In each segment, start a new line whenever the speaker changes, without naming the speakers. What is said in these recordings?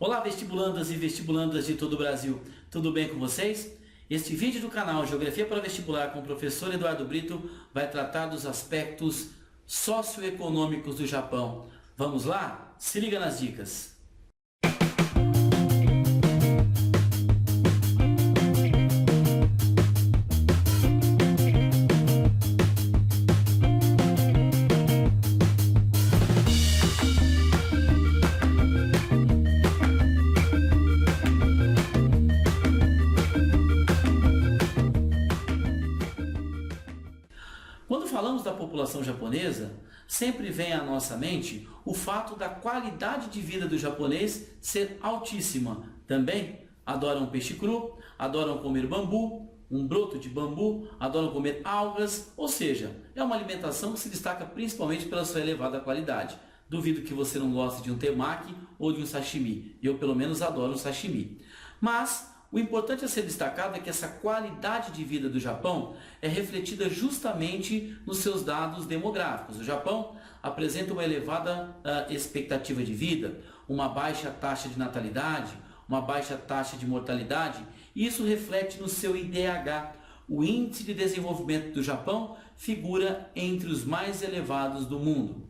Olá, vestibulandas e vestibulandas de todo o Brasil, tudo bem com vocês? Este vídeo do canal Geografia para Vestibular com o professor Eduardo Brito vai tratar dos aspectos socioeconômicos do Japão. Vamos lá? Se liga nas dicas! Quando falamos da população japonesa, sempre vem à nossa mente o fato da qualidade de vida do japonês ser altíssima. Também adoram peixe cru, adoram comer bambu, um broto de bambu, adoram comer algas, ou seja, é uma alimentação que se destaca principalmente pela sua elevada qualidade. Duvido que você não goste de um temaki ou de um sashimi. Eu, pelo menos, adoro um sashimi. Mas o importante a ser destacado é que essa qualidade de vida do Japão é refletida justamente nos seus dados demográficos. O Japão apresenta uma elevada expectativa de vida, uma baixa taxa de natalidade, uma baixa taxa de mortalidade, e isso reflete no seu IDH. O Índice de Desenvolvimento do Japão figura entre os mais elevados do mundo.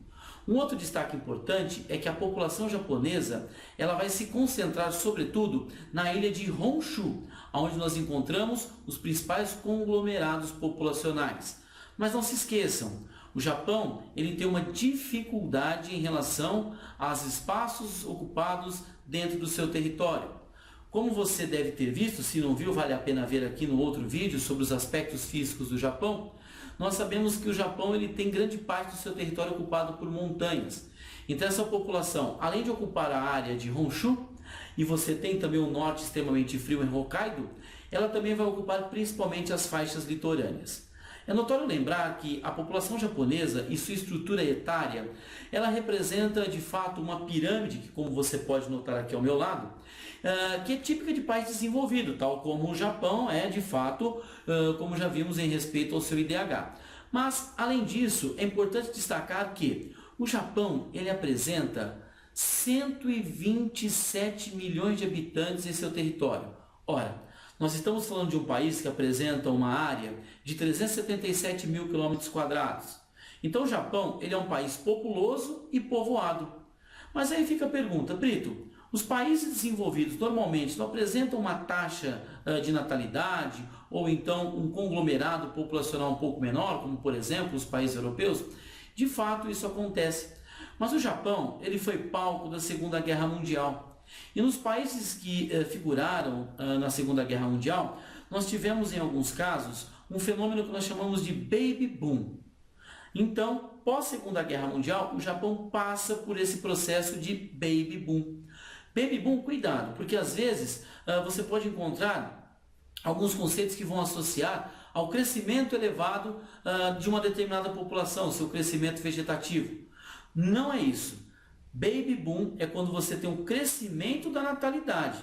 Um outro destaque importante é que a população japonesa ela vai se concentrar sobretudo na ilha de Honshu, onde nós encontramos os principais conglomerados populacionais. Mas não se esqueçam, o Japão ele tem uma dificuldade em relação aos espaços ocupados dentro do seu território. Como você deve ter visto, se não viu, vale a pena ver aqui no outro vídeo sobre os aspectos físicos do Japão. Nós sabemos que o Japão ele tem grande parte do seu território ocupado por montanhas. Então essa população, além de ocupar a área de Honshu, e você tem também o norte extremamente frio em Hokkaido, ela também vai ocupar principalmente as faixas litorâneas. É notório lembrar que a população japonesa e sua estrutura etária, ela representa de fato uma pirâmide, que como você pode notar aqui ao meu lado, que é típica de país desenvolvido, tal como o Japão é de fato, como já vimos em respeito ao seu IDH. Mas, além disso, é importante destacar que o Japão ele apresenta 127 milhões de habitantes em seu território. Ora, nós estamos falando de um país que apresenta uma área de 377 mil quilômetros quadrados. Então o Japão ele é um país populoso e povoado. Mas aí fica a pergunta, Brito, os países desenvolvidos normalmente não apresentam uma taxa de natalidade ou então um conglomerado populacional um pouco menor, como por exemplo os países europeus? De fato isso acontece. Mas o Japão ele foi palco da Segunda Guerra Mundial. E nos países que figuraram na Segunda Guerra Mundial, nós tivemos em alguns casos um fenômeno que nós chamamos de Baby Boom. Então, pós Segunda Guerra Mundial, o Japão passa por esse processo de Baby Boom. Baby Boom, cuidado, porque às vezes você pode encontrar alguns conceitos que vão associar ao crescimento elevado de uma determinada população, seu crescimento vegetativo. Não é isso. Baby Boom é quando você tem um crescimento da natalidade.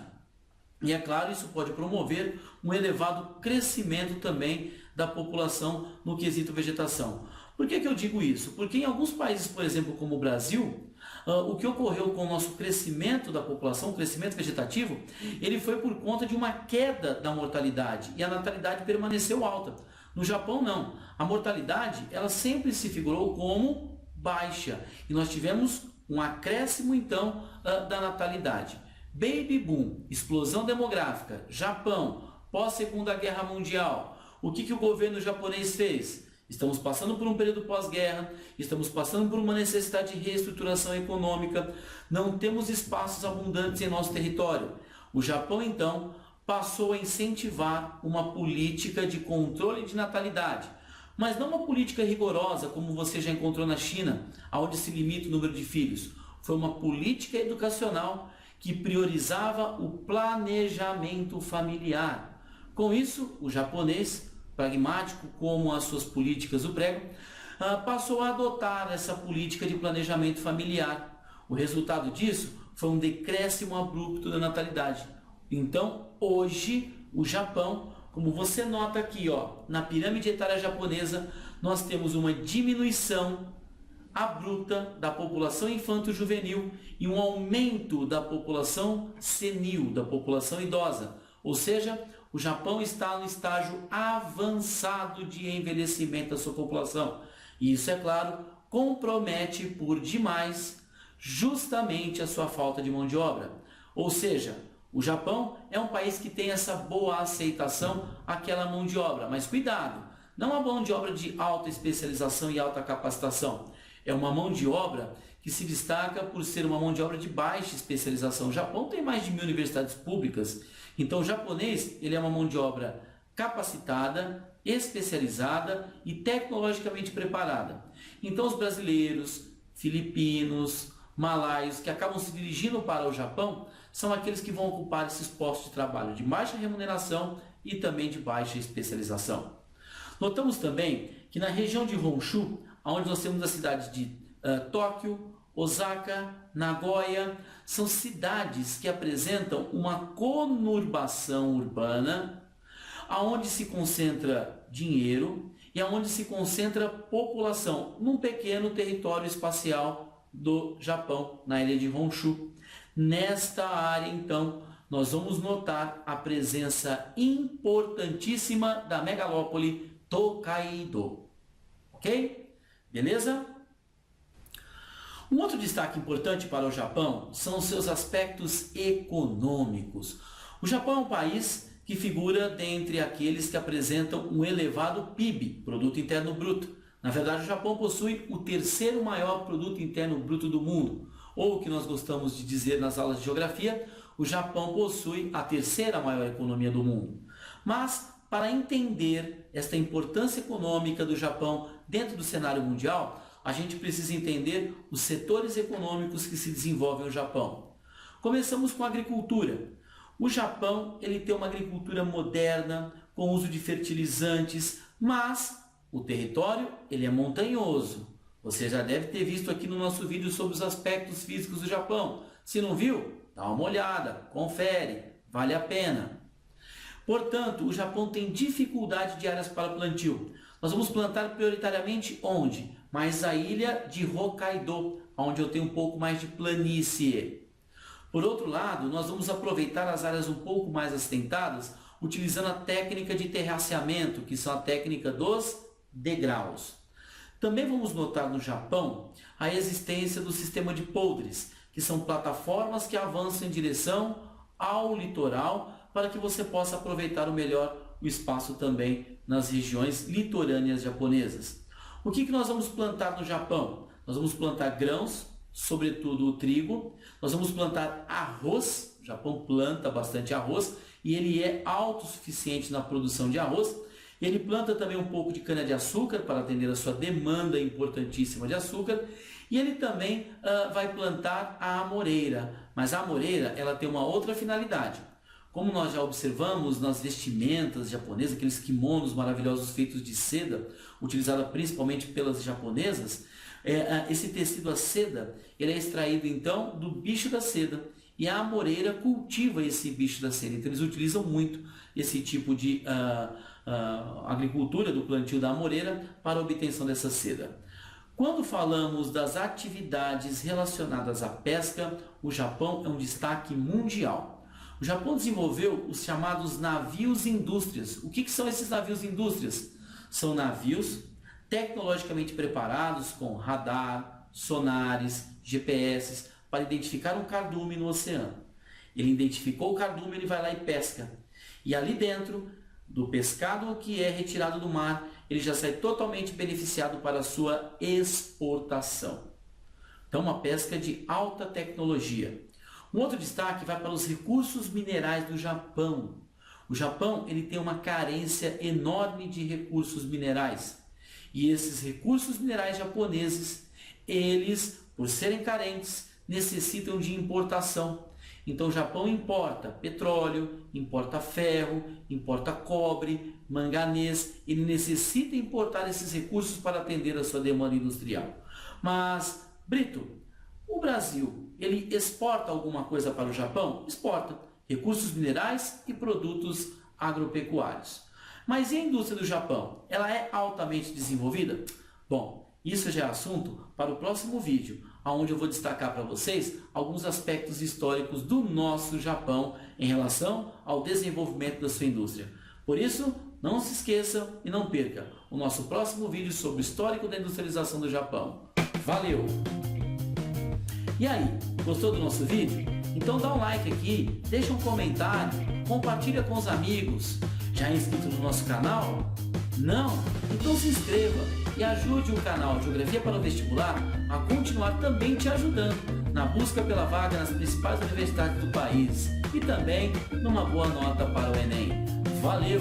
E é claro, isso pode promover um elevado crescimento também da população no quesito vegetação. Por que eu digo isso? Porque em alguns países, por exemplo, como o Brasil, o que ocorreu com o nosso crescimento da população, o crescimento vegetativo, ele foi por conta de uma queda da mortalidade e a natalidade permaneceu alta. No Japão, não. A mortalidade, ela sempre se figurou como baixa e nós tivemos um acréscimo então da natalidade. Baby Boom, explosão demográfica, Japão, pós-Segunda Guerra Mundial. O que o governo japonês fez? Estamos passando por um período pós-guerra, estamos passando por uma necessidade de reestruturação econômica, não temos espaços abundantes em nosso território. O Japão então passou a incentivar uma política de controle de natalidade. Mas não uma política rigorosa, como você já encontrou na China, onde se limita o número de filhos. Foi uma política educacional que priorizava o planejamento familiar. Com isso, o japonês, pragmático como as suas políticas o pregam, passou a adotar essa política de planejamento familiar. O resultado disso foi um decréscimo abrupto da natalidade. Então, hoje, o Japão, como você nota aqui, na pirâmide etária japonesa, nós temos uma diminuição abrupta da população infanto-juvenil e um aumento da população senil, da população idosa. Ou seja, o Japão está no estágio avançado de envelhecimento da sua população. E isso, é claro, compromete por demais justamente a sua falta de mão de obra. Ou seja, o Japão é um país que tem essa boa aceitação àquela mão de obra. Mas cuidado, não a mão de obra de alta especialização e alta capacitação. É uma mão de obra que se destaca por ser uma mão de obra de baixa especialização. O Japão tem mais de 1000 universidades públicas, então o japonês ele é uma mão de obra capacitada, especializada e tecnologicamente preparada. Então os brasileiros, filipinos, malaios que acabam se dirigindo para o Japão são aqueles que vão ocupar esses postos de trabalho de baixa remuneração e também de baixa especialização. Notamos também que na região de Honshu, onde nós temos as cidades de Tóquio, Osaka, Nagoya, são cidades que apresentam uma conurbação urbana, aonde se concentra dinheiro e aonde se concentra população, num pequeno território espacial do Japão, na ilha de Honshu. Nesta área, então, nós vamos notar a presença importantíssima da megalópole Tokaido. Ok? Beleza? Um outro destaque importante para o Japão são os seus aspectos econômicos. O Japão é um país que figura dentre aqueles que apresentam um elevado PIB, Produto Interno Bruto. Na verdade, o Japão possui o terceiro maior Produto Interno Bruto do mundo, ou o que nós gostamos de dizer nas aulas de geografia, o Japão possui a terceira maior economia do mundo. Mas, para entender esta importância econômica do Japão dentro do cenário mundial, a gente precisa entender os setores econômicos que se desenvolvem no Japão. Começamos com a agricultura. O Japão ele tem uma agricultura moderna, com uso de fertilizantes, mas o território ele é montanhoso. Você já deve ter visto aqui no nosso vídeo sobre os aspectos físicos do Japão. Se não viu, dá uma olhada, confere, vale a pena. Portanto, o Japão tem dificuldade de áreas para plantio. Nós vamos plantar prioritariamente onde? Mais a ilha de Hokkaido, onde eu tenho um pouco mais de planície. Por outro lado, nós vamos aproveitar as áreas um pouco mais assentadas, utilizando a técnica de terraceamento, que são a técnica dos degraus. Também vamos notar no Japão a existência do sistema de poldres, que são plataformas que avançam em direção ao litoral para que você possa aproveitar o melhor o espaço também nas regiões litorâneas japonesas. O que nós vamos plantar no Japão? Nós vamos plantar grãos, sobretudo o trigo. Nós vamos plantar arroz. O Japão planta bastante arroz e ele é autossuficiente na produção de arroz. Ele planta também um pouco de cana-de-açúcar para atender a sua demanda importantíssima de açúcar. E ele também vai plantar a amoreira. Mas a amoreira ela tem uma outra finalidade. Como nós já observamos nas vestimentas japonesas, aqueles kimonos maravilhosos feitos de seda, utilizada principalmente pelas japonesas, esse tecido a seda ele é extraído então do bicho da seda e a amoreira cultiva esse bicho da seda. Então eles utilizam muito esse tipo de agricultura do plantio da amoreira para a obtenção dessa seda. Quando falamos das atividades relacionadas à pesca, o Japão é um destaque mundial. O Japão desenvolveu os chamados navios indústrias. O que são esses navios indústrias? São navios tecnologicamente preparados com radar, sonares, GPS para identificar um cardume no oceano. Ele identificou o cardume, ele vai lá e pesca. E ali dentro do pescado que é retirado do mar, ele já sai totalmente beneficiado para a sua exportação. Então, uma pesca de alta tecnologia. Um outro destaque vai para os recursos minerais do Japão. O Japão ele tem uma carência enorme de recursos minerais. E esses recursos minerais japoneses, eles, por serem carentes, necessitam de importação. Então o Japão importa petróleo, importa ferro, importa cobre, manganês. Ele necessita importar esses recursos para atender a sua demanda industrial. Mas, Brito, o Brasil, ele exporta alguma coisa para o Japão? Exporta recursos minerais e produtos agropecuários. Mas e a indústria do Japão? Ela é altamente desenvolvida? Bom, Isso já é assunto para o próximo vídeo, onde eu vou destacar para vocês alguns aspectos históricos do nosso Japão em relação ao desenvolvimento da sua indústria. Por isso, não se esqueça e não perca o nosso próximo vídeo sobre o histórico da industrialização do Japão. Valeu! E aí, gostou do nosso vídeo? Então dá um like aqui, deixa um comentário, compartilha com os amigos. Já é inscrito no nosso canal? Não? Então se inscreva e ajude o canal Geografia para o Vestibular a continuar também te ajudando na busca pela vaga nas principais universidades do país e também numa boa nota para o Enem. Valeu!